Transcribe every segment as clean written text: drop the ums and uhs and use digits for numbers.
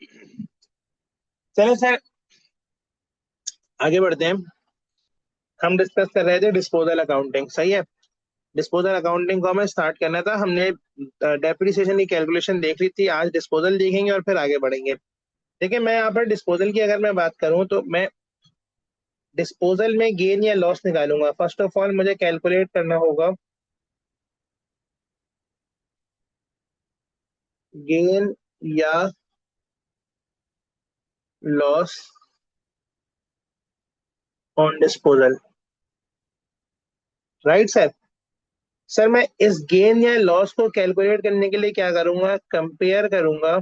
चलो सर, आगे बढ़ते हैं। हम डिस्कस कर रहे थे डिस्पोजल अकाउंटिंग, सही है। डिस्पोजल अकाउंटिंग को हमें स्टार्ट करना था। हमने डेप्रिसिएशन की कैलकुलेशन देख ली थी, आज डिस्पोजल देखेंगे और फिर आगे बढ़ेंगे। देखिए, मैं यहाँ पर डिस्पोजल की अगर मैं बात करूँ तो मैं डिस्पोजल में गेन या लॉस निकालूंगा। फर्स्ट ऑफ ऑल मुझे कैलकुलेट करना होगा गेन या loss on disposal. Right sir. Sir मैं इस गेन या लॉस को कैलकुलेट करने के लिए क्या करूंगा, कंपेयर करूंगा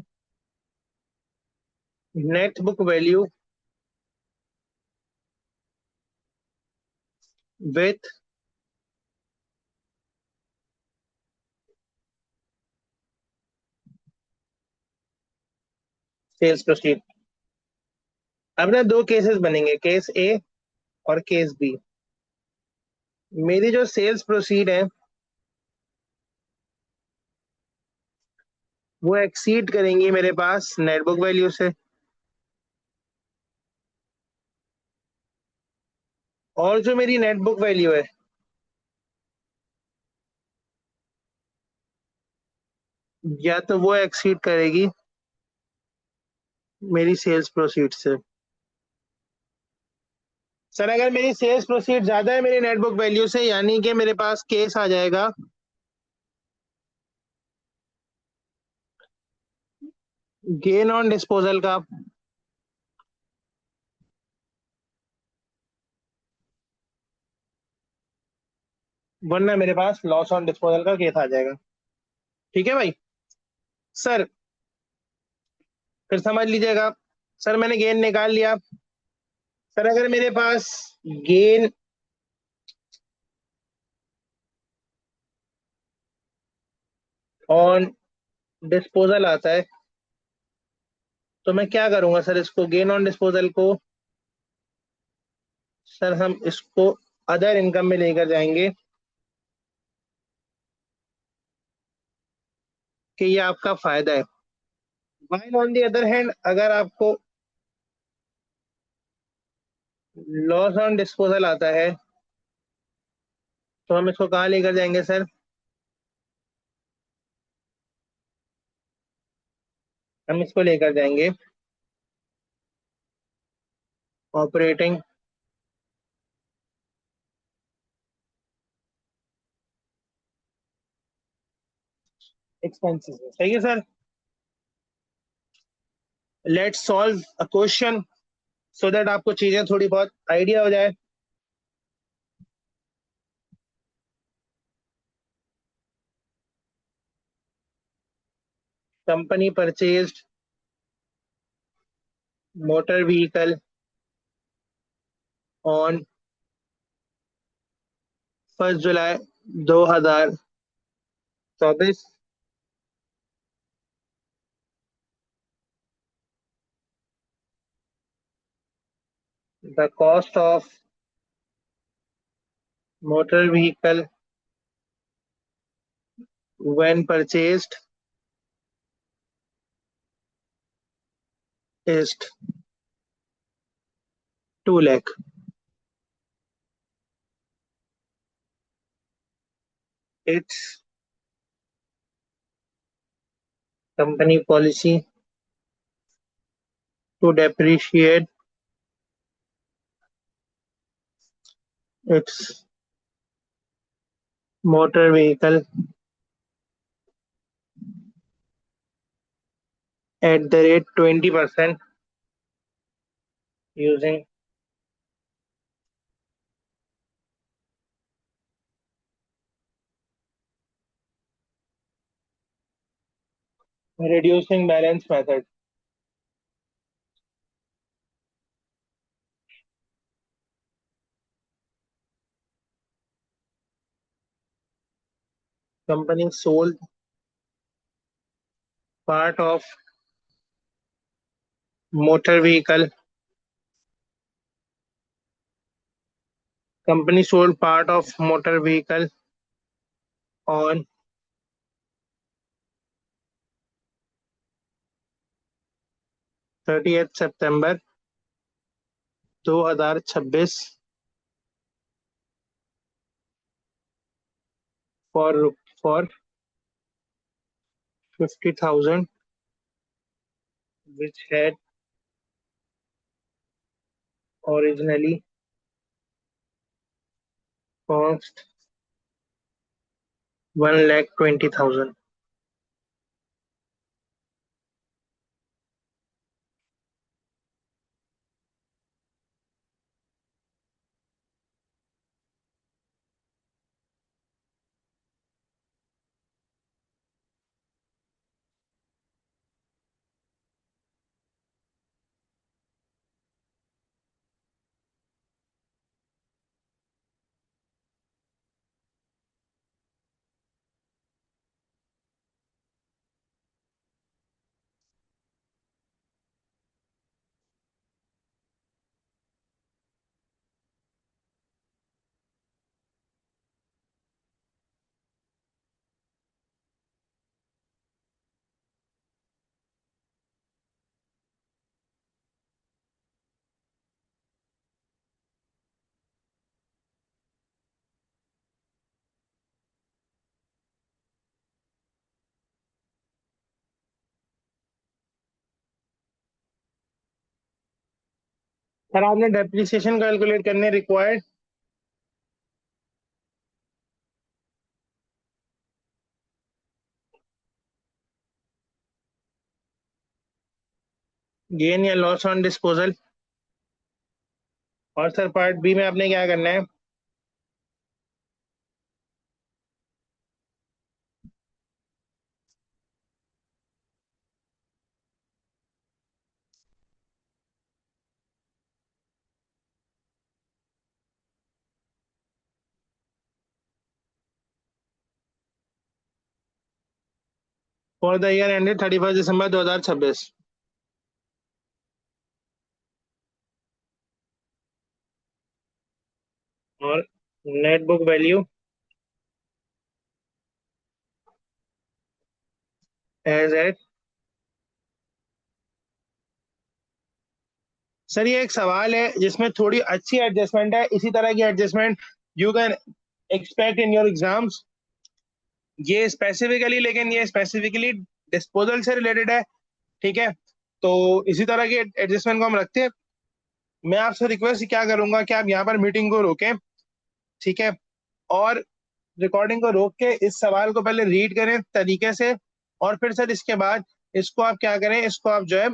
net book value with sales proceed. अब ना दो केसेस बनेंगे, केस ए और केस बी। मेरी जो सेल्स प्रोसीड है वो एक्सीड करेंगी मेरे पास नेट बुक वैल्यू से, और जो मेरी नेट बुक वैल्यू है या तो वो एक्सीड करेगी मेरी सेल्स प्रोसीड से। सर अगर मेरी सेल्स प्रोसीड ज्यादा है मेरी नेट बुक वैल्यू से, यानी कि मेरे पास केस आ जाएगा गेन ऑन डिस्पोजल का, वरना मेरे पास लॉस ऑन डिस्पोजल का केस आ जाएगा। ठीक है भाई। सर फिर समझ लीजिएगा। सर मैंने गेन निकाल लिया। सर अगर मेरे पास गेन ऑन डिस्पोजल आता है तो मैं क्या करूंगा सर, इसको गेन ऑन डिस्पोजल को सर हम इसको अदर इनकम में लेकर जाएंगे कि ये आपका फायदा है। While on the other hand अगर आपको लॉस ऑन डिस्पोजल आता है तो हम इसको कहाँ लेकर जाएंगे सर, हम इसको लेकर जाएंगे ऑपरेटिंग एक्सपेंसेस में। सही है sir. Let's solve a question so that आपको चीजें थोड़ी बहुत आइडिया हो जाए। Company purchased motor vehicle on 1 July 2024। The cost of motor vehicle when purchased is 2 lakh. Its company policy to depreciate its motor vehicle at the rate 20% using reducing balance method. Company sold part of motor vehicle. Company sold part of motor vehicle on 30 September 2026 for for 50,000 which had originally cost 1,20,000. Sir आपने depreciation calculate करने required gain या loss on disposal. और sir part B में आपने क्या करना है? For the year ended 31 December 2026। और net book value as at. Sir ये एक सवाल है जिसमें थोड़ी अच्छी एडजस्टमेंट है, इसी तरह की adjustment you can expect in your exams. ये स्पेसिफिकली, लेकिन ये स्पेसिफिकली डिस्पोजल से रिलेटेड है, ठीक है? तो इसी तरह की एडजस्टमेंट को हम रखते हैं। मैं आपसे रिक्वेस्ट क्या करूंगा कि आप यहाँ पर मीटिंग को रोकें, ठीक है? और रिकॉर्डिंग को रोक के इस सवाल को पहले रीड करें तरीके से, और फिर सर इसके बाद इसको आप क्या करें, इसको आप जो है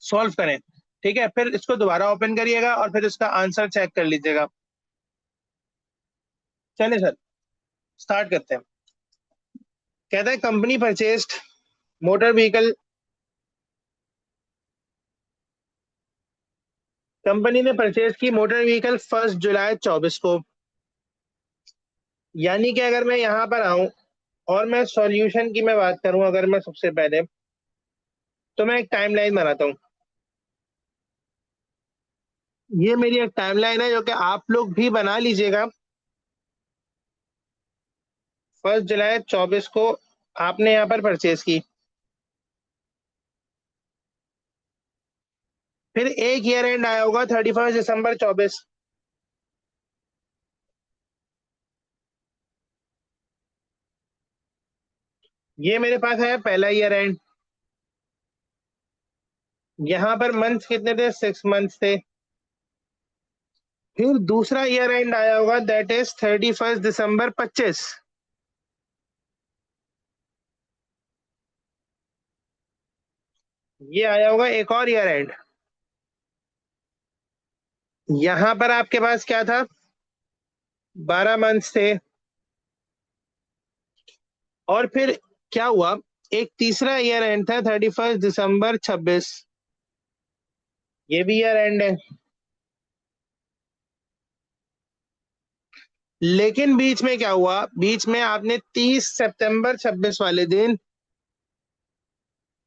सॉल्व करें, ठीक है? फिर इसको दोबारा ओपन करिएगा और फिर इसका आंसर चेक कर लीजिएगा। चलिए सर स्टार्ट करते हैं। कहता है company purchased motor vehicle. Company ने परचेज की मोटर व्हीकल 1 जुलाई 2024 को। यानी कि अगर मैं यहाँ पर आऊं और मैं सॉल्यूशन की मैं बात करूं, अगर मैं सबसे पहले तो मैं एक टाइमलाइन बनाता हूँ। ये मेरी एक टाइमलाइन है जो कि आप लोग भी बना लीजिएगा। 1 जुलाई 2024 को आपने यहाँ पर परचेज की। फिर एक ईयर एंड आया होगा 31 दिसंबर 2024। ये मेरे पास है पहला ईयर एंड। यहाँ पर मंथ्स कितने थे? 6 मंथ्स थे। फिर दूसरा ईयर एंड आया होगा, दैट इज 31 दिसंबर 2025। ये आया होगा एक और ईयर एंड। यहां पर आपके पास क्या था? 12 मंथ्स थे। और फिर क्या हुआ? एक तीसरा ईयर एंड था 31 दिसंबर 2026। ये भी ईयर एंड है। लेकिन बीच में क्या हुआ? बीच में आपने 30 सितंबर 2026 वाले दिन,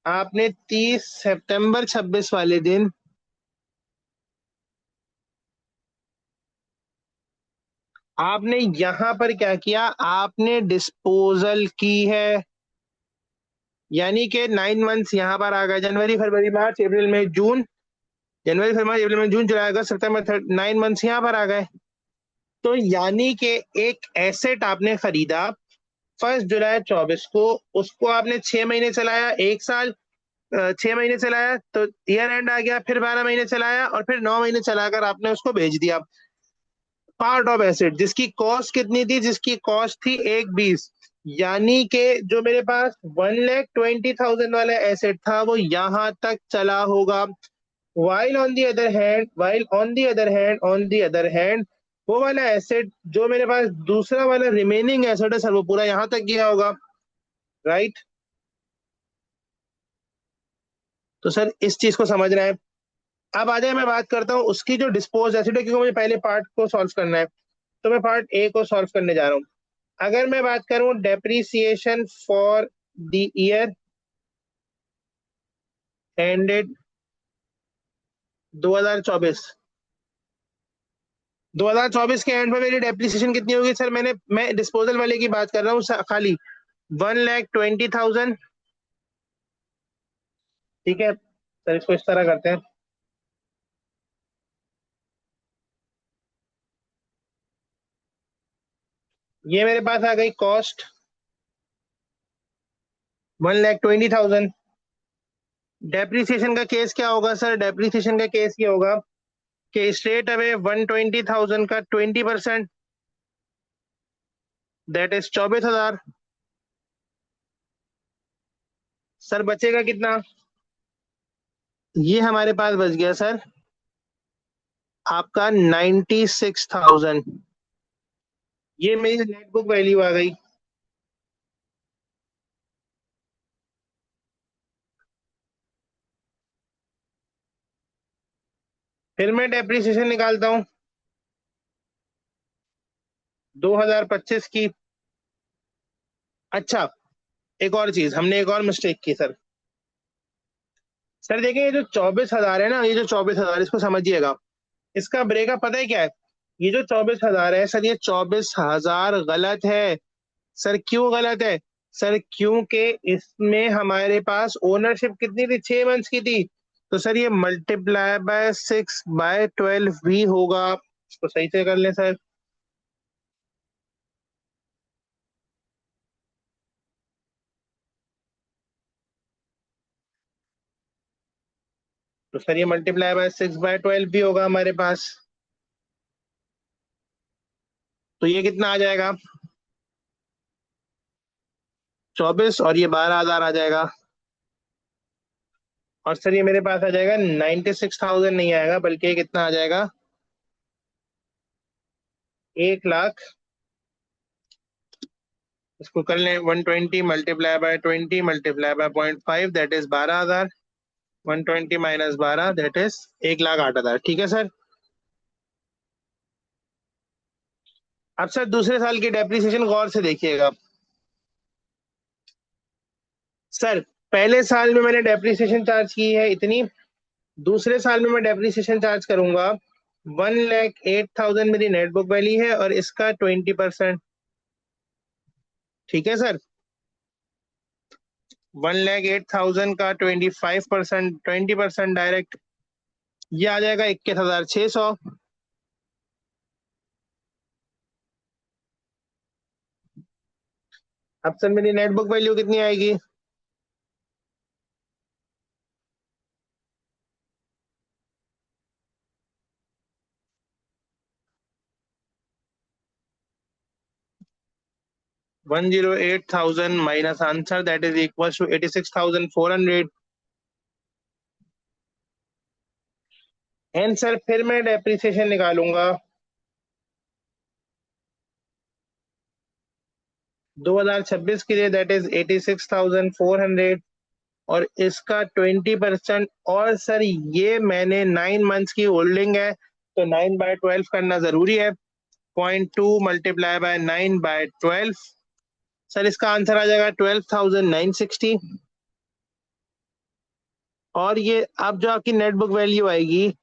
आपने 30 सितंबर 2026 वाले दिन आपने यहां पर क्या किया? आपने डिस्पोजल की है। यानी कि 9 मंथ्स यहाँ पर आ गए, जनवरी फरवरी मार्च अप्रैल मई जून, जनवरी फरवरी मार्च अप्रैल मई जून जुलाई अगस्त सितंबर, 9 मंथ्स यहाँ पर आ गए। तो यानी कि एक एसेट आपने खरीदा 1 जुलाई 24 को, उसको आपने 6 महीने चलाया, 1 साल, 6 महीने चलाया तो ईयर एंड आ गया, फिर 12 महीने चलाया और फिर 9 महीने चलाकर आपने उसको भेज दिया। पार्ट ऑफ एसेट जिसकी कॉस्ट कितनी थी, जिसकी कॉस्ट थी 1,20, यानी कि जो मेरे पास 1,20,000 वाला एसेट था वो यहां तक चला होगा। ऑन दी अदर हैंड वो वाला एसेट जो मेरे पास दूसरा वाला रिमेनिंग एसेट है सर, वो पूरा यहां तक गया होगा, राइट। तो सर इस चीज को समझना है। अब आ जाए, मैं बात करता हूँ उसकी जो डिस्पोज एसिड है, क्योंकि मुझे पहले पार्ट को सॉल्व करना है, तो मैं पार्ट ए को सॉल्व करने जा रहा हूँ। अगर मैं बात करूं depreciation for the year ended 2024, 2024 के एंड में मेरी डेप्रीसिएशन कितनी होगी सर? मैं डिस्पोजल वाले की बात कर रहा हूँ खाली, 1,20,000। ठीक है सर, इसको इस तरह करते हैं। ये मेरे पास आ गई कॉस्ट 1,20,000। डेप्रीसिएशन का केस क्या होगा सर? डेप्रीसिएशन का केस ये होगा कि स्ट्रेट अवे 120,000 का 20%, दैट इज 24,000। सर बचेगा कितना? ये हमारे पास बच गया सर आपका 96,000। ये मेरी नेट बुक वैल्यू आ गई। फिर मैं डेप्रिसिएशन निकालता हूँ 2025 की। अच्छा, एक और चीज, हमने एक और मिस्टेक की सर। सर देखिए, ये जो 24,000 है ना, ये जो 24,000 इसको समझिएगा, इसका ब्रेकअप पता है क्या है? ये जो 24,000 है सर, ये 24,000 गलत है। सर क्यों गलत है? सर क्योंकि इसमें हमारे पास ओनरशिप कितनी थी? 6 मंथ्स की थी। तो सर ये मल्टीप्लाई बाय 6/12 भी होगा। इसको सही से कर लें सर। तो सर ये मल्टीप्लाई बाय 6/12 भी होगा हमारे पास। तो ये कितना आ जाएगा? 24 और ये 12,000 आ जाएगा। और सर ये मेरे पास आ जाएगा 96,000 नहीं आएगा, बल्कि ये कितना आ जाएगा? 1,00,000। इसको कर लें, 120 multiply by 20 multiply by 0.5, that is 12,000। 120 minus 12, that is 1,08,000। ठीक है सर। अब सर दूसरे साल की डेप्रिसिएशन गौर से देखिएगा। सर पहले साल में मैंने डेप्रिसिएशन चार्ज की है इतनी, दूसरे साल में मैं डेप्रिसिएशन चार्ज करूंगा 1,08,000 मेरी नेट बुक वैल्यू है और इसका 20%। ठीक है सर। 1,08,000 का 25%, 20% डायरेक्ट, ये आ जाएगा 21,600। अब सर मेरी नेट बुक वैल्यू कितनी आएगी? $108,000 minus answer, that is equal to 86,400। And sir फिर मैं डेप्रिसिएशन निकालूंगा 2026 के लिए, दैट इज 86,400, और इसका 20%। और सर ये मैंने 9 मंथ्स की होल्डिंग है, तो 9/12 करना जरूरी है। 0.2 मल्टीप्लाई बाय 9/12, सर इसका आंसर आ जाएगा 12,960। और ये अब जो आपकी नेट बुक वैल्यू आएगी,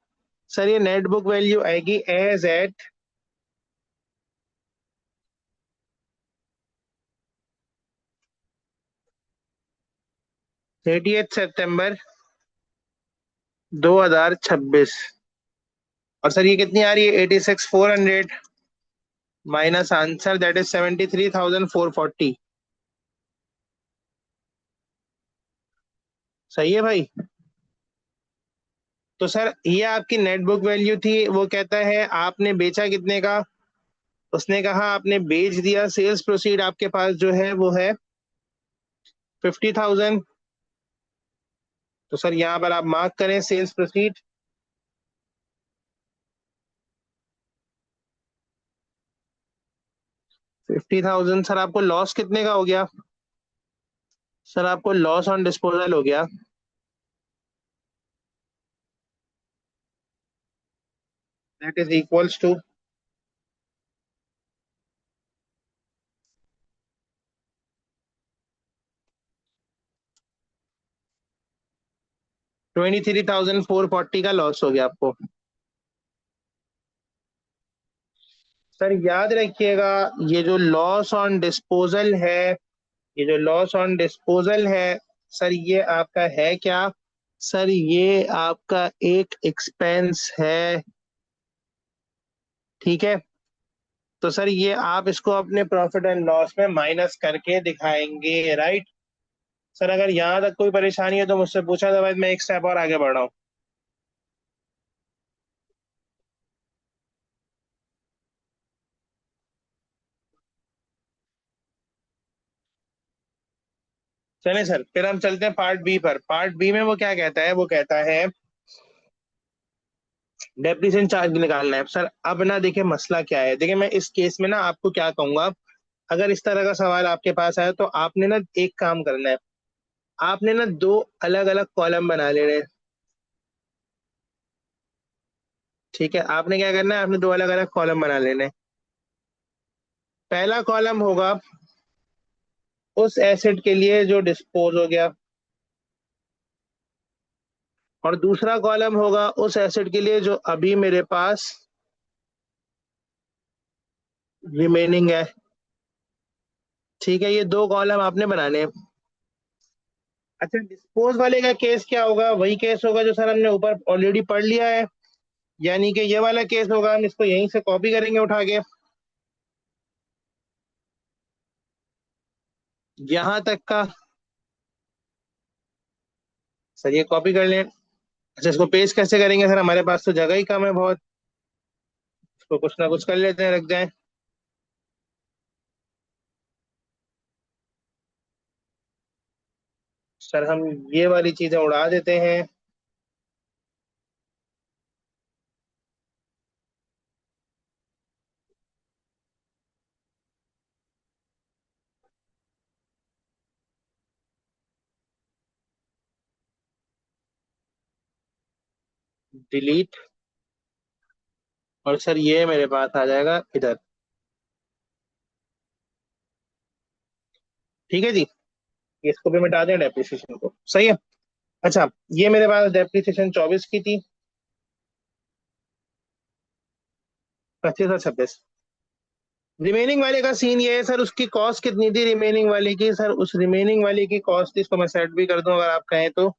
सर ये नेट बुक वैल्यू आएगी एज एट 30 सितंबर 2026। और सर ये कितनी आ रही है? 86,400 माइनस आंसर दैट इज 73,440। सही है भाई। तो सर ये आपकी नेट बुक वैल्यू थी। वो कहता है आपने बेचा कितने का? उसने कहा आपने बेच दिया। सेल्स प्रोसीड आपके पास जो है वो है 50,000। तो सर यहाँ पर आप मार्क करें सेल्स प्रोसीड। 50,000। सर आपको लॉस कितने का हो गया? सर आपको लॉस ऑन डिस्पोजल हो गया दैट इज इक्वल्स टू 23,440 का लॉस हो गया आपको। सर याद रखिएगा, ये जो लॉस ऑन डिस्पोजल है, ये जो लॉस ऑन डिस्पोजल है, सर ये आपका है क्या? सर ये आपका एक एक्सपेंस है। ठीक है। तो सर ये आप इसको अपने प्रॉफिट एंड लॉस में माइनस करके दिखाएंगे, राइट? सर अगर यहाँ तक कोई परेशानी है तो मुझसे पूछा, तो मैं एक स्टेप और आगे बढ़ रहा हूँ। चलें सर, फिर हम चलते हैं पार्ट बी पर। पार्ट बी में वो क्या कहता है? वो कहता है डेप्रिसिएशन चार्ज निकालना है। सर अब ना देखिए मसला क्या है। देखिए मैं इस केस में ना आपको क्या कहूंगा, अगर इस तरह का सवाल आपके पास आया तो आपने ना एक काम करना है। आपने ना दो अलग अलग कॉलम बना लेने हैं। ठीक है, आपने क्या करना है? आपने दो अलग अलग कॉलम बना लेने हैं। पहला कॉलम होगा उस एसेट के लिए जो डिस्पोज हो गया, और दूसरा कॉलम होगा उस एसेट के लिए जो अभी मेरे पास रिमेनिंग है। ठीक है, ये दो कॉलम आपने बनाने हैं। अच्छा, डिस्पोज वाले का केस क्या होगा? वही केस होगा जो सर हमने ऊपर ऑलरेडी पढ़ लिया है। यानी कि ये वाला केस होगा, हम इसको यहीं से कॉपी करेंगे उठा के, यहां तक का। सर ये कॉपी कर लें। अच्छा, इसको पेस्ट कैसे करेंगे? सर हमारे पास तो जगह ही कम है बहुत। इसको कुछ ना कुछ कर लेते हैं, रख जाए। सर हम ये वाली चीजें उड़ा देते हैं। डिलीट। और सर ये मेरे पास आ जाएगा इधर। ठीक है जी। इसको भी मिटा दें, डेप्रिसिएशन को। सही है। अच्छा, ये मेरे पास डेप्रिसिएशन 24 की थी। 25 और 26। रिमेनिंग वाले का सीन ये है सर, उसकी कॉस्ट कितनी थी रिमेनिंग वाले की? सर उस रिमेनिंग वाले की कॉस्ट थी, इसको मैं सेट भी कर दूं अगर आप कहें तो।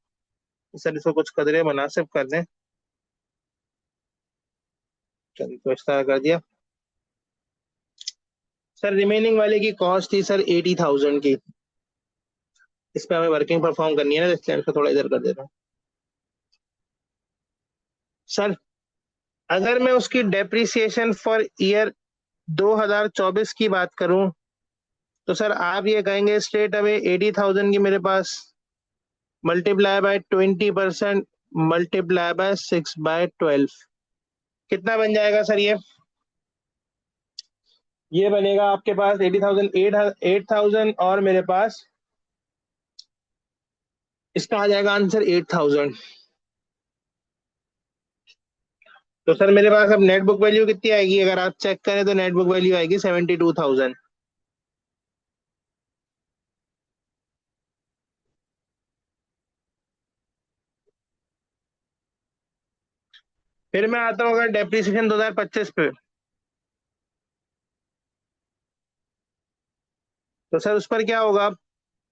सर इसको कुछ कदरे मुनासिब कर दें। चलिए तो इस तरह कर दिया। सर रिमेनिंग वाले की कॉस्ट थी सर 80,000 की। इस पे हमें वर्किंग परफॉर्म करनी है ना, तो इसलिए इसको थोड़ा इधर कर देता हूँ। सर अगर मैं उसकी डेप्रिसिएशन फॉर ईयर 2024 की बात करूं, तो सर आप ये कहेंगे स्ट्रेट अवे 80,000 की मेरे पास मल्टीप्लाई बाय 20%, मल्टीप्लाई बाय 6/12, कितना बन जाएगा सर ये बनेगा आपके पास 80,000, 8,000, और मेरे पास इसका आ जाएगा आंसर 8,000। तो सर मेरे पास अब नेट बुक वैल्यू कितनी आएगी? अगर आप चेक करें तो नेट बुक वैल्यू आएगी 72,000। फिर मैं आता हूँ अगर डेप्रिसिएशन 2025 पे, तो सर उस पर क्या होगा?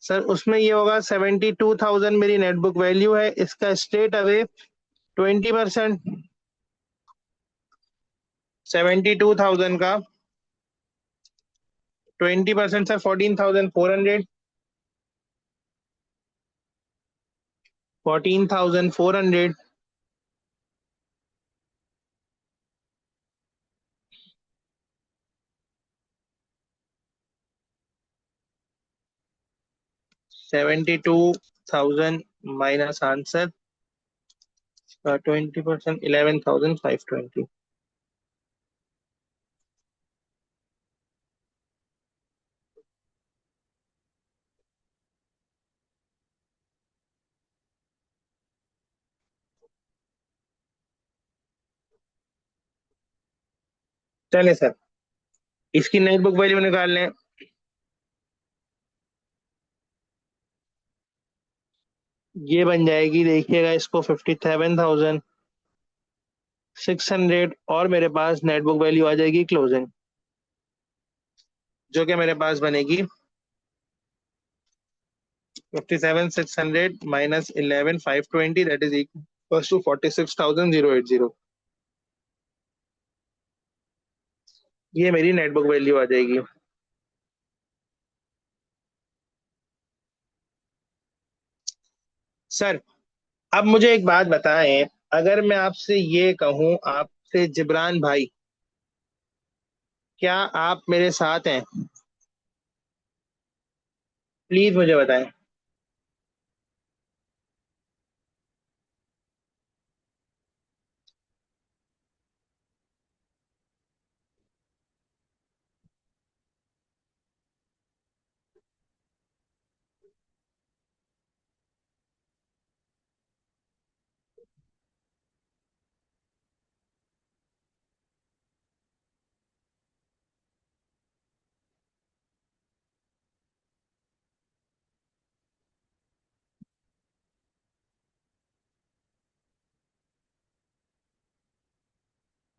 सर उसमें ये होगा 72,000 मेरी नेटबुक वैल्यू है, इसका स्ट्रेट अवे 20%। 72,000 का 20% सर 14,400। 14,400। 72,000 minus answer 20%, 11,520। चले सर, इसकी नेटबुक वैल्यू निकाल लें। ये बन जाएगी, देखिएगा इसको, 57,600, और मेरे पास नेटबुक वैल्यू आ जाएगी क्लोजिंग, जो कि मेरे पास बनेगी 57,600 minus 11,520, that is equal to 46,080। ये मेरी नेटबुक वैल्यू आ जाएगी। सर अब मुझे एक बात बताएं, अगर मैं आपसे ये कहूं, आपसे जिब्रान भाई, क्या आप मेरे साथ हैं? प्लीज मुझे बताएं।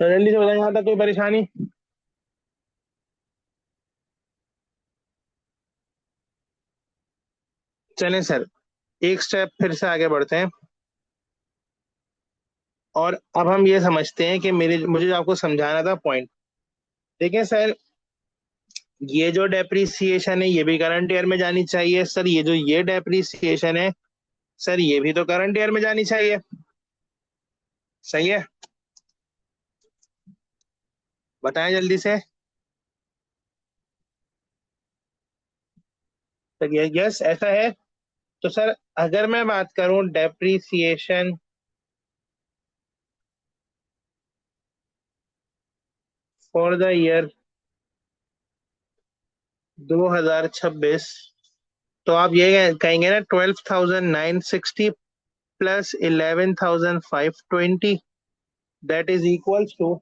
तो जल्दी से बताएं, यहाँ तक कोई परेशानी? चलें सर, एक स्टेप फिर से आगे बढ़ते हैं, और अब हम ये समझते हैं कि मेरे मुझे जो आपको समझाना था पॉइंट। देखें सर, ये जो डेप्रिसिएशन है ये भी करंट ईयर में जानी चाहिए सर, ये जो ये डेप्रिसिएशन है सर, ये भी तो करंट ईयर में जानी चाहिए। सही है? बताएं जल्दी से। सर ये यस ऐसा है। तो सर अगर मैं बात करूं डेप्रिसिएशन फॉर द ईयर 2026, तो आप ये कहेंगे ना, 12,960 plus 11,520, that is equals to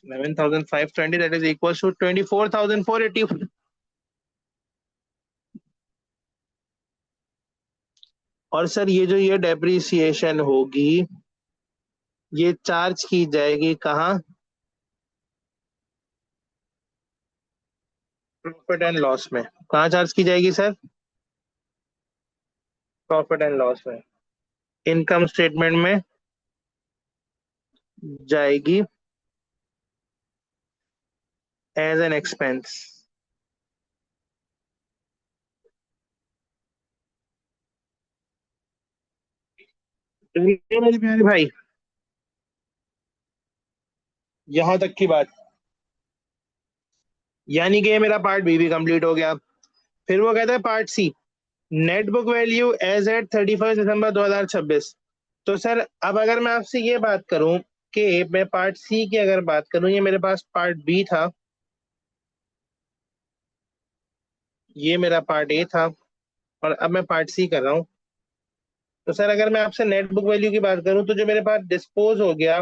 11,520, that is equals to 24,480। और सर ये जो ये डेप्रिसिएशन होगी, ये चार्ज की जाएगी कहाँ? प्रॉफिट एंड लॉस में। कहाँ चार्ज की जाएगी सर? प्रॉफिट एंड लॉस में। इनकम स्टेटमेंट में जाएगी एज एन एक्सपेंस। मेरे प्यारे भाई, यहां तक की बात, यानी कि ये मेरा पार्ट बी भी कंप्लीट हो गया। फिर वो कहता है part C, net book value as at 31 December 2026। तो सर अब अगर मैं आपसे ये बात करूं कि मैं पार्ट सी की अगर बात करूं, ये मेरे पास पार्ट बी था, ये मेरा पार्ट ए था, और अब मैं पार्ट सी कर रहा हूँ। तो सर अगर मैं आपसे नेट बुक वैल्यू की बात करूं, तो जो मेरे पास डिस्पोज हो गया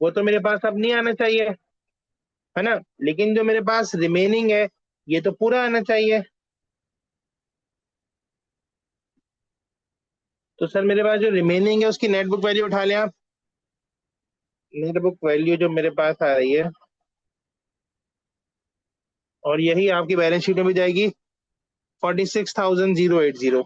वो तो मेरे पास अब नहीं आना चाहिए, है ना? लेकिन जो मेरे पास रिमेनिंग है ये तो पूरा आना चाहिए। तो सर मेरे पास जो रिमेनिंग है उसकी नेट बुक वैल्यू उठा लें आप। नेट बुक वैल्यू जो मेरे पास आ रही है, और यही आपकी बैलेंस शीट में भी जाएगी, 46,080।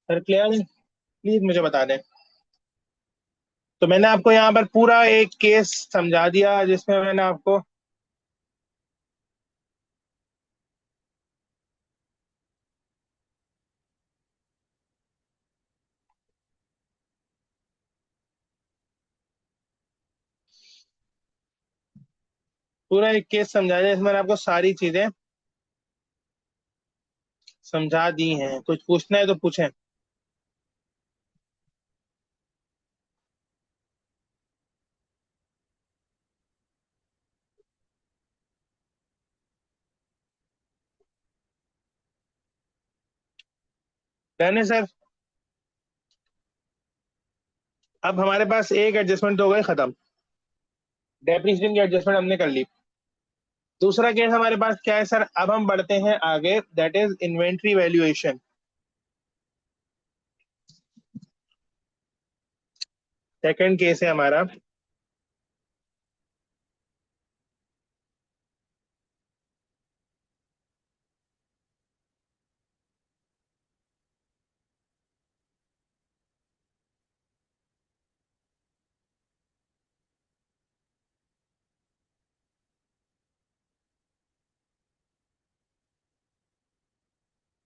सर क्लियर है? प्लीज मुझे बता दें। तो मैंने आपको यहाँ पर पूरा एक केस समझा दिया जिसमें मैंने आपको। पूरा एक केस समझा दिया इसमें मैंने आपको सारी चीजें समझा दी हैं। कुछ पूछना है तो पूछें। डन है सर। अब हमारे पास एक एडजस्टमेंट तो हो गई खत्म। डेप्रिसिएशन की एडजस्टमेंट हमने कर ली। दूसरा केस हमारे पास क्या है सर? अब हम बढ़ते हैं आगे, that is inventory valuation. Second case है हमारा।